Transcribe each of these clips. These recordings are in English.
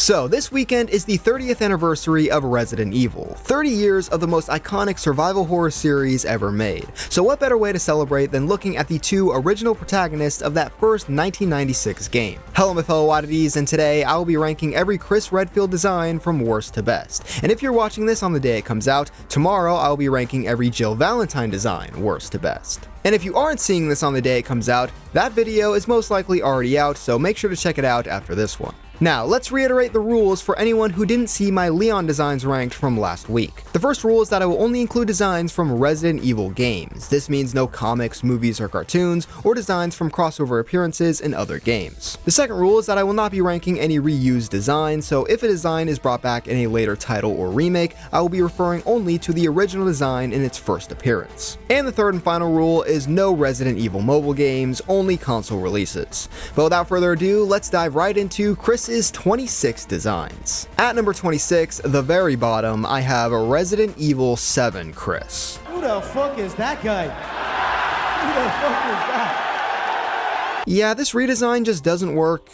So this weekend is the 30th anniversary of Resident Evil, 30 years of the most iconic survival horror series ever made. So what better way to celebrate than looking at the two original protagonists of that first 1996 game. Hello my fellow oddities, and today I will be ranking every Chris Redfield design from worst to best. And if you're watching this on the day it comes out, tomorrow I will be ranking every Jill Valentine design worst to best. And if you aren't seeing this on the day it comes out, that video is most likely already out, so make sure to check it out after this one. Now, let's reiterate the rules for anyone who didn't see my Leon designs ranked from last week. The first rule is that I will only include designs from Resident Evil games. This means no comics, movies, or cartoons, or designs from crossover appearances in other games. The second rule is that I will not be ranking any reused designs, so if a design is brought back in a later title or remake, I will be referring only to the original design in its first appearance. And the third and final rule is no Resident Evil mobile games, only console releases. But without further ado, let's dive right into Chris's 26 designs. At number 26, the very bottom, I have a Resident Evil 7 Chris. Who the fuck is that guy? Who the fuck is that? Yeah, this redesign just doesn't work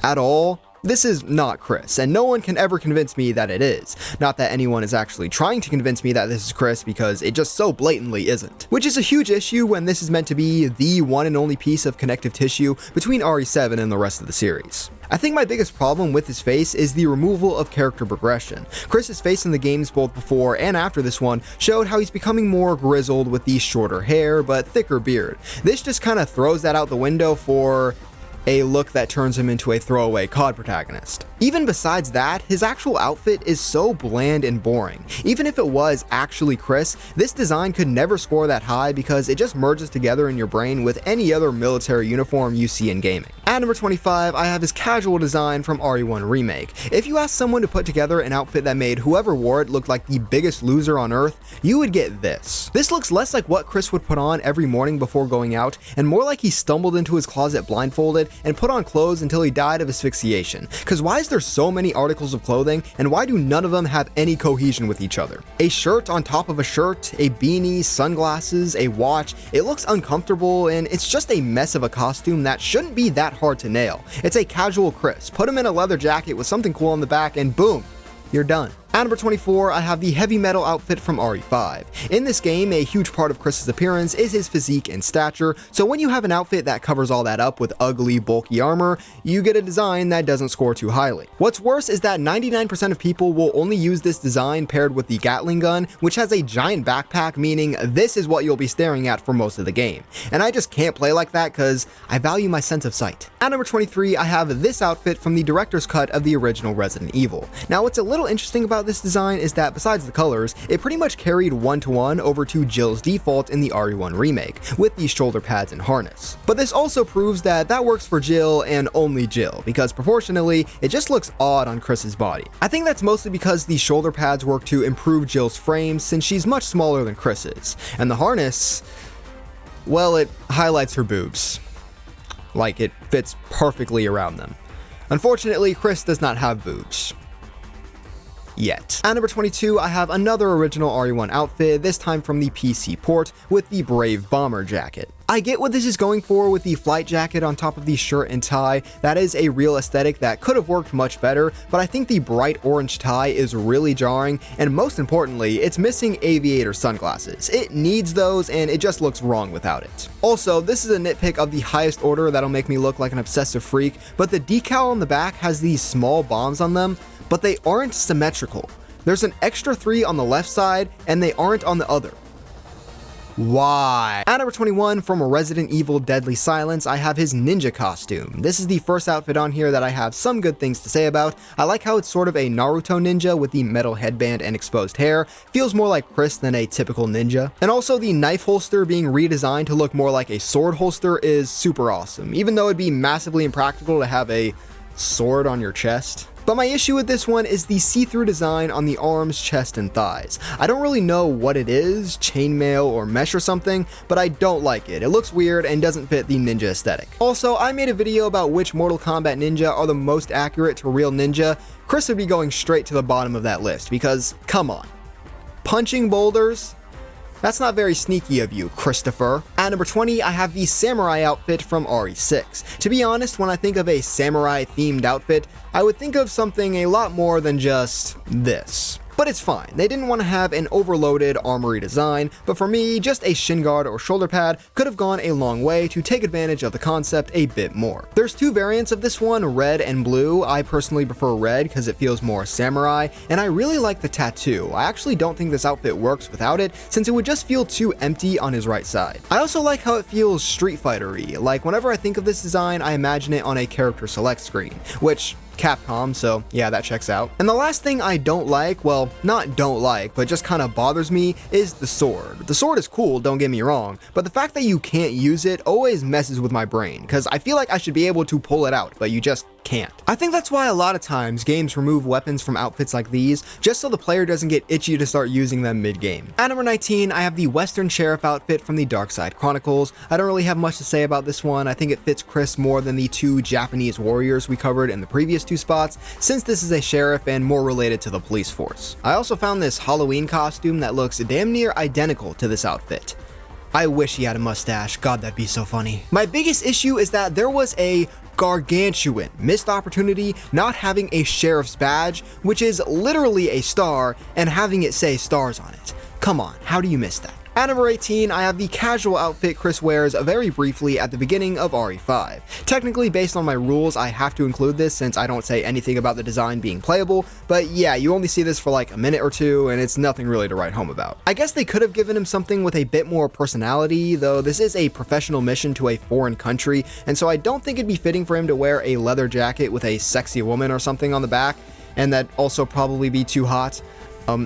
at all. This is not Chris, and no one can ever convince me that it is. Not that anyone is actually trying to convince me that this is Chris, because it just so blatantly isn't. Which is a huge issue when this is meant to be the one and only piece of connective tissue between RE7 and the rest of the series. I think my biggest problem with his face is the removal of character progression. Chris's face in the games both before and after this one showed how he's becoming more grizzled with the shorter hair but thicker beard. This just kind of throws that out the window for a look that turns him into a throwaway COD protagonist. Even besides that, his actual outfit is so bland and boring. Even if it was actually Chris, this design could never score that high because it just merges together in your brain with any other military uniform you see in gaming. At number 25, I have his casual design from RE1 Remake. If you asked someone to put together an outfit that made whoever wore it look like the biggest loser on earth, you would get this. This looks less like what Chris would put on every morning before going out, and more like he stumbled into his closet blindfolded and put on clothes until he died of asphyxiation. Cause why is there so many articles of clothing, and why do none of them have any cohesion with each other? A shirt on top of a shirt, a beanie, sunglasses, a watch, it looks uncomfortable, and it's just a mess of a costume that shouldn't be that hard to nail. It's a casual Chris. Put him in a leather jacket with something cool on the back and boom, you're done. At number 24, I have the heavy metal outfit from RE5. In this game, a huge part of Chris's appearance is his physique and stature, so when you have an outfit that covers all that up with ugly, bulky armor, you get a design that doesn't score too highly. What's worse is that 99% of people will only use this design paired with the Gatling gun, which has a giant backpack, meaning this is what you'll be staring at for most of the game. And I just can't play like that because I value my sense of sight. At number 23, I have this outfit from the director's cut of the original Resident Evil. Now, what's a little interesting about this design is that besides the colors, it pretty much carried one-to-one over to Jill's default in the RE1 remake, with the shoulder pads and harness. But this also proves that that works for Jill and only Jill, because proportionally, it just looks odd on Chris's body. I think that's mostly because the shoulder pads work to improve Jill's frame since she's much smaller than Chris's, and the harness, well, it highlights her boobs. Like, it fits perfectly around them. Unfortunately, Chris does not have boobs. Yet. At number 22, I have another original RE1 outfit, this time from the PC port, with the Brave Bomber jacket. I get what this is going for with the flight jacket on top of the shirt and tie. That is a real aesthetic that could have worked much better, but I think the bright orange tie is really jarring, and most importantly, it's missing aviator sunglasses. It needs those, and it just looks wrong without it. Also, this is a nitpick of the highest order that'll make me look like an obsessive freak, but the decal on the back has these small bombs on them, but they aren't symmetrical. There's an extra 3 on the left side, and they aren't on the other. Why? At number 21, from Resident Evil Deadly Silence, I have his ninja costume. This is the first outfit on here that I have some good things to say about. I like how it's sort of a Naruto ninja with the metal headband and exposed hair. Feels more like Chris than a typical ninja. And also the knife holster being redesigned to look more like a sword holster is super awesome, even though it'd be massively impractical to have a sword on your chest. But my issue with this one is the see-through design on the arms, chest, and thighs. I don't really know what it is, chainmail or mesh or something, but I don't like it. It looks weird and doesn't fit the ninja aesthetic. Also, I made a video about which Mortal Kombat ninja are the most accurate to real ninja. Chris would be going straight to the bottom of that list because, come on. Punching boulders? That's not very sneaky of you, Christopher. At number 20, I have the samurai outfit from RE6. To be honest, when I think of a samurai-themed outfit, I would think of something a lot more than just this. But it's fine, they didn't want to have an overloaded armory design, but for me, just a shin guard or shoulder pad could have gone a long way to take advantage of the concept a bit more. There's two variants of this one, red and blue. I personally prefer red because it feels more samurai, and I really like the tattoo. I actually don't think this outfit works without it, since it would just feel too empty on his right side. I also like how it feels Street Fighter-y, like whenever I think of this design, I imagine it on a character select screen, which Capcom, so yeah, that checks out. And the last thing I don't like, well, not don't like, but just kind of bothers me, is the sword. The sword is cool, don't get me wrong, but the fact that you can't use it always messes with my brain, because I feel like I should be able to pull it out, but you just can't. I think that's why a lot of times games remove weapons from outfits like these, just so the player doesn't get itchy to start using them mid-game. At number 19, I have the Western Sheriff outfit from the Dark Side Chronicles. I don't really have much to say about this one. I think it fits Chris more than the two Japanese warriors we covered in the previous two spots, since this is a sheriff and more related to the police force. I also found this Halloween costume that looks damn near identical to this outfit. I wish he had a mustache, god that'd be so funny. My biggest issue is that there was a gargantuan missed opportunity not having a sheriff's badge, which is literally a star, and having it say stars on it. Come on, how do you miss that? At number 18, I have the casual outfit Chris wears very briefly at the beginning of RE5. Technically, based on my rules, I have to include this since I don't say anything about the design being playable, but yeah, you only see this for like a minute or two, and it's nothing really to write home about. I guess they could have given him something with a bit more personality, though this is a professional mission to a foreign country, and so I don't think it'd be fitting for him to wear a leather jacket with a sexy woman or something on the back, and that'd also probably be too hot.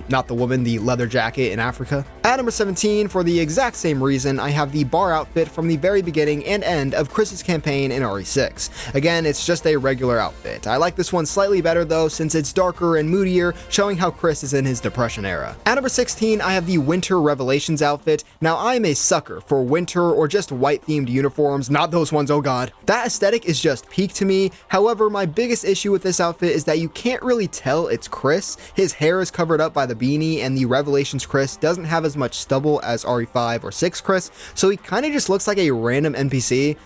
Not the woman, the leather jacket in Africa. At number 17, for the exact same reason, I have the bar outfit from the very beginning and end of Chris's campaign in RE6. Again, it's just a regular outfit. I like this one slightly better though, since it's darker and moodier, showing how Chris is in his depression era. At number 16, I have the Winter Revelations outfit. Now, I am a sucker for winter or just white-themed uniforms, not those ones, oh god. That aesthetic is just peak to me. However, my biggest issue with this outfit is that you can't really tell it's Chris. His hair is covered up by the beanie, and the Revelations Chris doesn't have as much stubble as RE5 or 6 Chris, so he kind of just looks like a random NPC.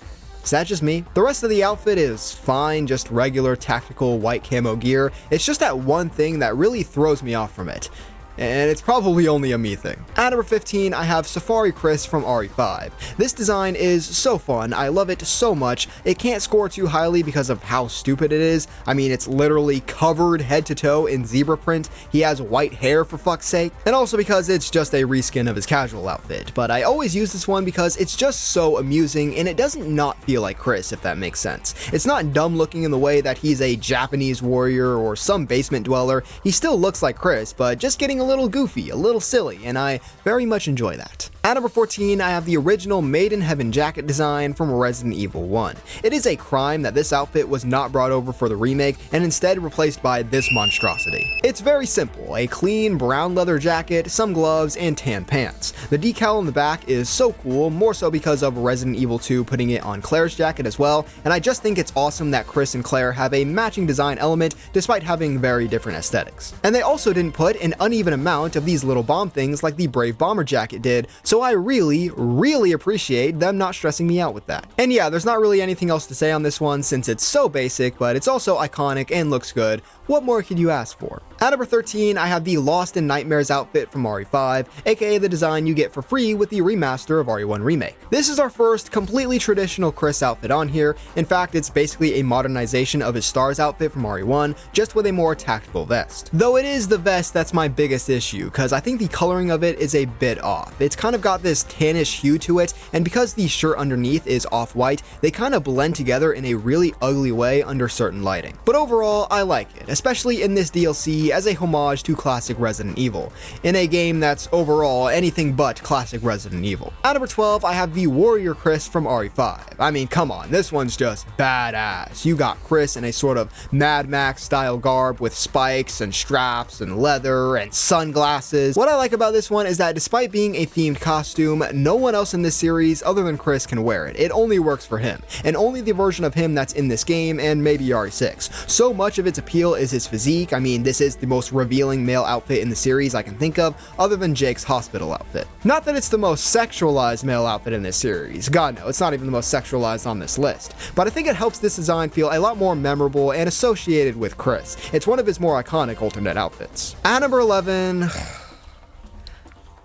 Is that just me? The rest of the outfit is fine, just regular tactical white camo gear. It's just that one thing that really throws me off from it. And it's probably only a me thing. At number 15, I have Safari Chris from RE5. This design is so fun, I love it so much. It can't score too highly because of how stupid it is. I mean, it's literally covered head to toe in zebra print. He has white hair for fuck's sake. And also because it's just a reskin of his casual outfit. But I always use this one because it's just so amusing and it doesn't not feel like Chris, if that makes sense. It's not dumb looking in the way that he's a Japanese warrior or some basement dweller. He still looks like Chris, but just getting a little goofy, a little silly, and I very much enjoy that. At number 14, I have the original Made in Heaven jacket design from Resident Evil 1. It is a crime that this outfit was not brought over for the remake and instead replaced by this monstrosity. It's very simple, a clean brown leather jacket, some gloves, and tan pants. The decal on the back is so cool, more so because of Resident Evil 2 putting it on Claire's jacket as well, and I just think it's awesome that Chris and Claire have a matching design element despite having very different aesthetics. And they also didn't put an uneven amount of these little bomb things like the Brave Bomber jacket did, so I really appreciate them not stressing me out with that. And yeah, there's not really anything else to say on this one since it's so basic, but it's also iconic and looks good. What more could you ask for? At number 13, I have the Lost in Nightmares outfit from RE5, aka the design you get for free with the remaster of RE1 Remake. This is our first completely traditional Chris outfit on here. In fact, it's basically a modernization of his Stars outfit from RE1, just with a more tactical vest. Though it is the vest that's my biggest issue, because I think the coloring of it is a bit off. It's kind of got this tannish hue to it, and because the shirt underneath is off-white, they kind of blend together in a really ugly way under certain lighting. But overall, I like it, especially in this DLC as a homage to classic Resident Evil, in a game that's overall anything but classic Resident Evil. At number 12, I have the Warrior Chris from RE5. I mean, come on, this one's just badass. You got Chris in a sort of Mad Max style garb with spikes and straps and leather and sunglasses. What I like about this one is that despite being a themed costume, no one else in this series other than Chris can wear it. It only works for him, and only the version of him that's in this game and maybe RE6. So much of its appeal is his physique. I mean, this is the most revealing male outfit in the series I can think of, other than Jake's hospital outfit. Not that it's the most sexualized male outfit in this series. God no, it's not even the most sexualized on this list. But I think it helps this design feel a lot more memorable and associated with Chris. It's one of his more iconic alternate outfits. At number 11...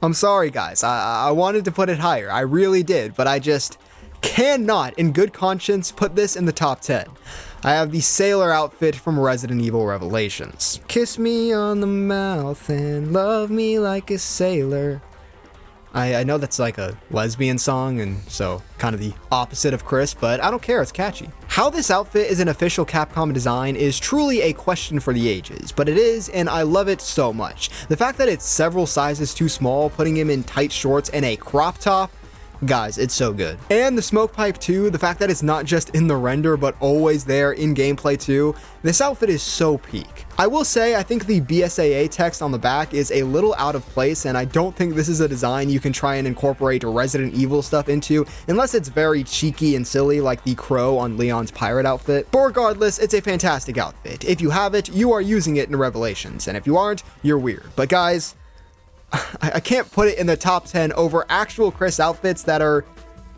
I'm sorry guys, I wanted to put it higher, I really did, but I just cannot, in good conscience, put this in the top 10. I have the sailor outfit from Resident Evil Revelations. Kiss me on the mouth and love me like a sailor. I know that's like a lesbian song, and so kind of the opposite of Chris, but I don't care, it's catchy. How this outfit is an official Capcom design is truly a question for the ages, but it is, and I love it so much. The fact that it's several sizes too small, putting him in tight shorts and a crop top, guys, it's so good. And the smoke pipe too, the fact that it's not just in the render but always there in gameplay too, this outfit is so peak. I will say I think the BSAA text on the back is a little out of place, and I don't think this is a design you can try and incorporate Resident Evil stuff into unless it's very cheeky and silly like the crow on Leon's pirate outfit. But regardless, it's a fantastic outfit. If you have it, you are using it in Revelations, and if you aren't, you're weird. But guys, I can't put it in the top 10 over actual Chris outfits that are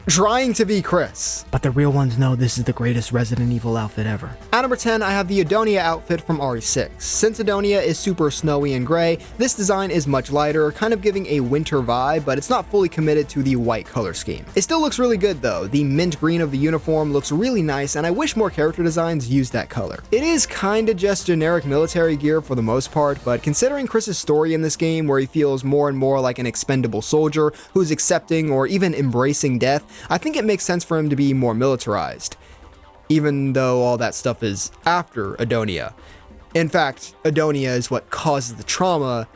trying to be Chris. But the real ones know this is the greatest Resident Evil outfit ever. At number 10, I have the Adonia outfit from RE6. Since Adonia is super snowy and gray, this design is much lighter, kind of giving a winter vibe, but it's not fully committed to the white color scheme. It still looks really good though. The mint green of the uniform looks really nice, and I wish more character designs used that color. It is kinda just generic military gear for the most part, but considering Chris's story in this game where he feels more and more like an expendable soldier who's accepting or even embracing death, I think it makes sense for him to be more militarized, even though all that stuff is after Adonia. In fact, Adonia is what causes the trauma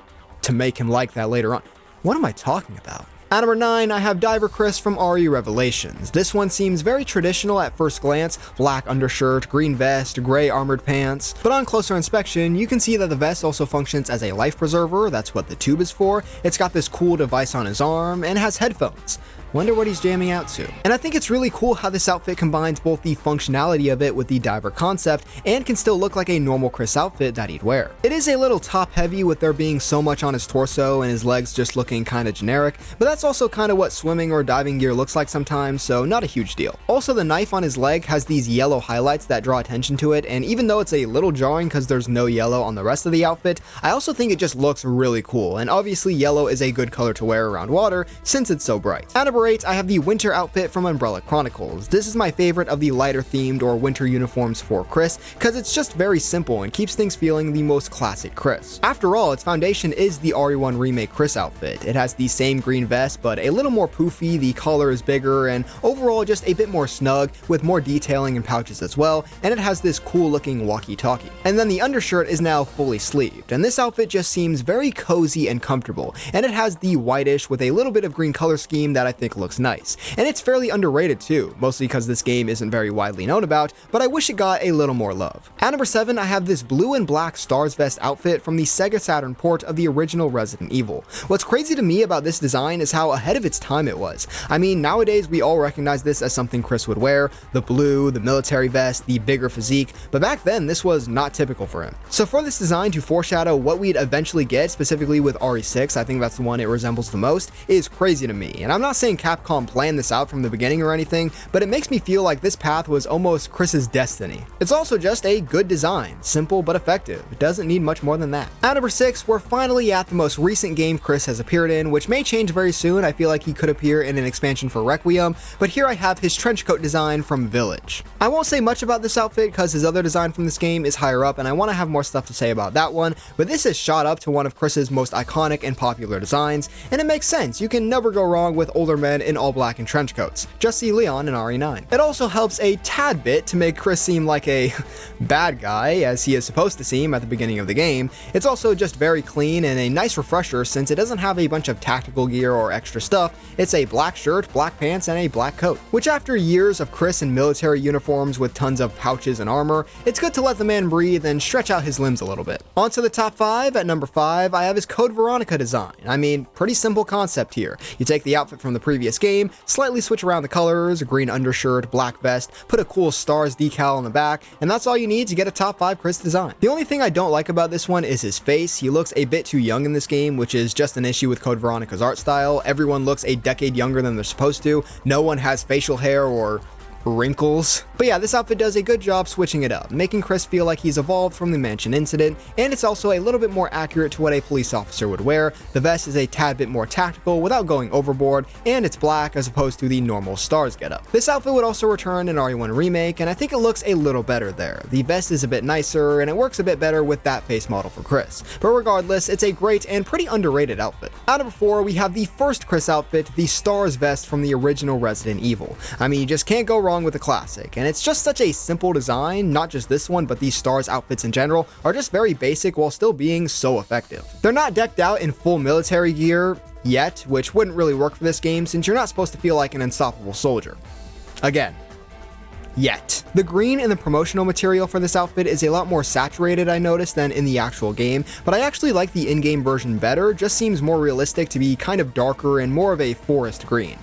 to make him like that later on. What am I talking about? At number 9, I have Diver Chris from RE Revelations. This one seems very traditional at first glance, black undershirt, green vest, gray armored pants, but on closer inspection, you can see that the vest also functions as a life preserver, that's what the tube is for. It's got this cool device on his arm, and has headphones. Wonder what he's jamming out to. And I think it's really cool how this outfit combines both the functionality of it with the diver concept, and can still look like a normal Chris outfit that he'd wear. It is a little top heavy with there being so much on his torso and his legs just looking kinda generic, but that's also kinda what swimming or diving gear looks like sometimes, so not a huge deal. Also, the knife on his leg has these yellow highlights that draw attention to it, and even though it's a little jarring because there's no yellow on the rest of the outfit, I also think it just looks really cool, and obviously yellow is a good color to wear around water since it's so bright. At number 8, I have the winter outfit from Umbrella Chronicles. This is my favorite of the lighter themed or winter uniforms for Chris, because it's just very simple and keeps things feeling the most classic Chris. After all, its foundation is the RE1 Remake Chris outfit. It has the same green vest, but a little more poofy, the collar is bigger, and overall just a bit more snug, with more detailing and pouches as well, and it has this cool looking walkie-talkie. And then the undershirt is now fully sleeved, and this outfit just seems very cozy and comfortable, and it has the whitish with a little bit of green color scheme that I think looks nice. And it's fairly underrated too, mostly because this game isn't very widely known about, but I wish it got a little more love. At number 7, I have this blue and black Stars Vest outfit from the Sega Saturn port of the original Resident Evil. What's crazy to me about this design is how ahead of its time it was. I mean, nowadays we all recognize this as something Chris would wear, the blue, the military vest, the bigger physique, but back then this was not typical for him. So for this design to foreshadow what we'd eventually get, specifically with RE6, I think that's the one it resembles the most, is crazy to me. And I'm not saying Capcom planned this out from the beginning or anything, but it makes me feel like this path was almost Chris's destiny. It's also just a good design, simple but effective. It doesn't need much more than that. At number 6, we're finally at the most recent game Chris has appeared in, which may change very soon. I feel like he could appear in an expansion for Requiem, but here I have his trench coat design from Village. I won't say much about this outfit because his other design from this game is higher up and I want to have more stuff to say about that one, but this is shot up to one of Chris's most iconic and popular designs, and it makes sense. You can never go wrong with older men than in all black and trench coats. Just see Leon in RE9. It also helps a tad bit to make Chris seem like a bad guy, as he is supposed to seem at the beginning of the game. It's also just very clean and a nice refresher since it doesn't have a bunch of tactical gear or extra stuff. It's a black shirt, black pants, and a black coat. Which after years of Chris in military uniforms with tons of pouches and armor, it's good to let the man breathe and stretch out his limbs a little bit. On to the top 5. At number 5, I have his Code Veronica design. I mean, pretty simple concept here. You take the outfit from the previous game, slightly switch around the colors, a green undershirt, black vest, put a cool stars decal on the back, and that's all you need to get a top 5 Chris design. The only thing I don't like about this one is his face. He looks a bit too young in this game, which is just an issue with Code Veronica's art style. Everyone looks a decade younger than they're supposed to. No one has facial hair or wrinkles. But yeah, this outfit does a good job switching it up, making Chris feel like he's evolved from the mansion incident, and it's also a little bit more accurate to what a police officer would wear. The vest is a tad bit more tactical without going overboard, and it's black as opposed to the normal stars getup. This outfit would also return in RE1 Remake, and I think it looks a little better there. The vest is a bit nicer, and it works a bit better with that face model for Chris. But regardless, it's a great and pretty underrated outfit. At number 4, we have the first Chris outfit, the stars vest from the original Resident Evil. I mean, you just can't go wrong with the classic, and it's just such a simple design. Not just this one, but these stars outfits in general are just very basic while still being so effective. They're not decked out in full military gear yet, which wouldn't really work for this game since you're not supposed to feel like an unstoppable soldier. Again, yet. The green in the promotional material for this outfit is a lot more saturated, I noticed, than in the actual game, but I actually like the in-game version better. Just seems more realistic to be kind of darker and more of a forest green.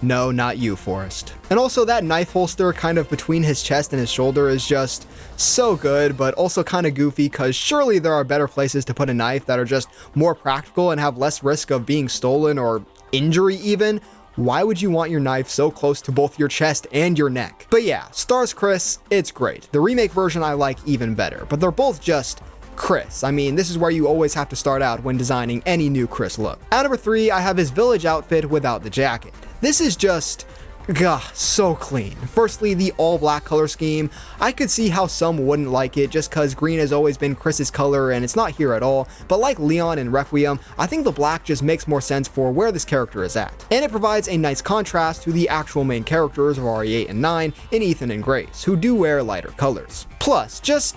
No, not you, Forrest. And also that knife holster kind of between his chest and his shoulder is just so good, but also kind of goofy, because surely there are better places to put a knife that are just more practical and have less risk of being stolen or injury even. Why would you want your knife so close to both your chest and your neck? But yeah, Stars Chris, it's great. The remake version I like even better, but they're both just Chris. I mean, this is where you always have to start out when designing any new Chris look. At number 3, I have his village outfit without the jacket. This is just, so clean. Firstly, the all black color scheme. I could see how some wouldn't like it just cause green has always been Chris's color and it's not here at all, but like Leon and Requiem, I think the black just makes more sense for where this character is at. And it provides a nice contrast to the actual main characters of RE8 and 9 in Ethan and Grace, who do wear lighter colors. Plus, just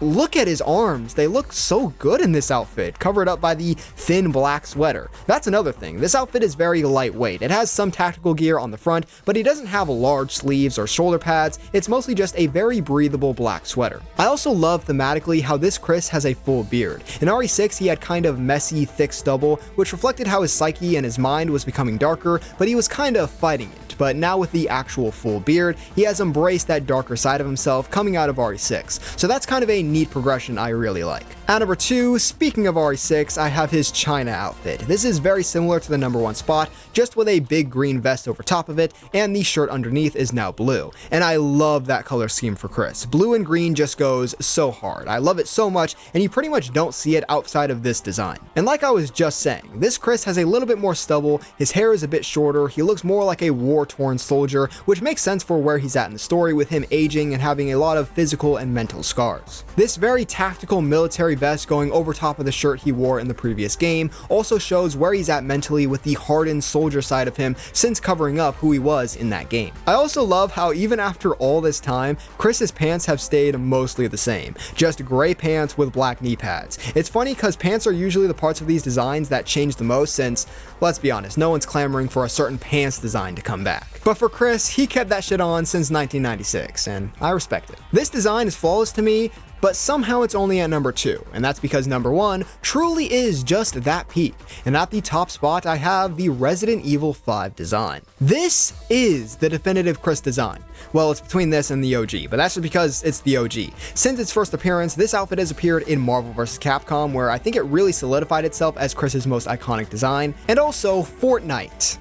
look at his arms. They look so good in this outfit, covered up by the thin black sweater. That's another thing. This outfit is very lightweight. It has some tactical gear on the front, but he doesn't have large sleeves or shoulder pads. It's mostly just a very breathable black sweater. I also love thematically how this Chris has a full beard. In RE6, he had kind of messy, thick stubble, which reflected how his psyche and his mind was becoming darker, but he was kind of fighting it. But now with the actual full beard, he has embraced that darker side of himself coming out of RE6. So that's kind of a neat progression I really like. At number 2, speaking of RE6, I have his China outfit. This is very similar to the number 1 spot, just with a big green vest over top of it, and the shirt underneath is now blue. And I love that color scheme for Chris. Blue and green just goes so hard. I love it so much, and you pretty much don't see it outside of this design. And like I was just saying, this Chris has a little bit more stubble, his hair is a bit shorter, he looks more like a war-torn soldier, which makes sense for where he's at in the story with him aging and having a lot of physical and mental scars. This very tactical military vest going over top of the shirt he wore in the previous game also shows where he's at mentally with the hardened soldier side of him since covering up who he was in that game. I also love how even after all this time, Chris's pants have stayed mostly the same, just gray pants with black knee pads. It's funny because pants are usually the parts of these designs that change the most since, let's be honest, no one's clamoring for a certain pants design to come back. But for Chris, he kept that shit on since 1996, and I respect it. This design is flawless to me, but somehow it's only at number 2, and that's because number 1 truly is just that peak. And at the top spot, I have the Resident Evil 5 design. This is the definitive Chris design. Well, it's between this and the OG, but that's just because it's the OG. Since its first appearance, this outfit has appeared in Marvel vs. Capcom, where I think it really solidified itself as Chris's most iconic design, and also Fortnite.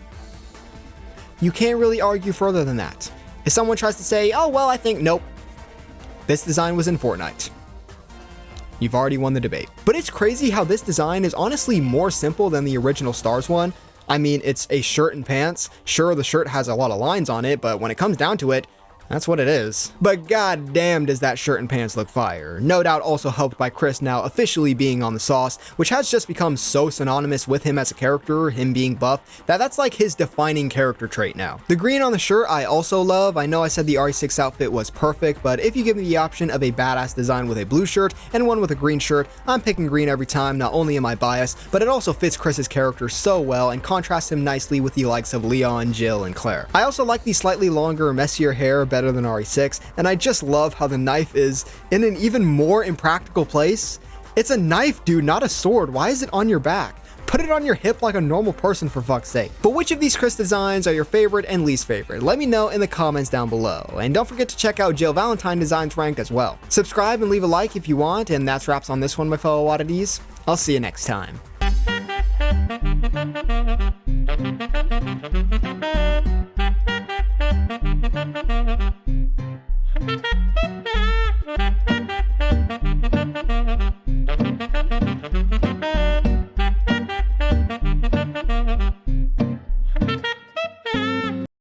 You can't really argue further than that. If someone tries to say, oh well, I think, nope, this design was in Fortnite, you've already won the debate. But it's crazy how this design is honestly more simple than the original Stars one. I mean, it's a shirt and pants. Sure, the shirt has a lot of lines on it, but when it comes down to it, That's what it is. But god damn does that shirt and pants look fire. No doubt also helped by Chris now officially being on the sauce, which has just become so synonymous with him as a character, him being buff, that's like his defining character trait now. The green on the shirt I also love. I know I said the RE6 outfit was perfect, but if you give me the option of a badass design with a blue shirt and one with a green shirt, I'm picking green every time. Not only am I biased, but it also fits Chris's character so well and contrasts him nicely with the likes of Leon, Jill, and Claire. I also like the slightly longer, messier hair better than RE6, and I just love how the knife is in an even more impractical place. It's a knife, dude, not a sword. Why is it on your back? Put it on your hip like a normal person, for fuck's sake. But which of these Chris designs are your favorite and least favorite? Let me know in the comments down below. And don't forget to check out Jill Valentine designs ranked as well. Subscribe and leave a like if you want, and that's wraps on this one, my fellow oddities. I'll see you next time.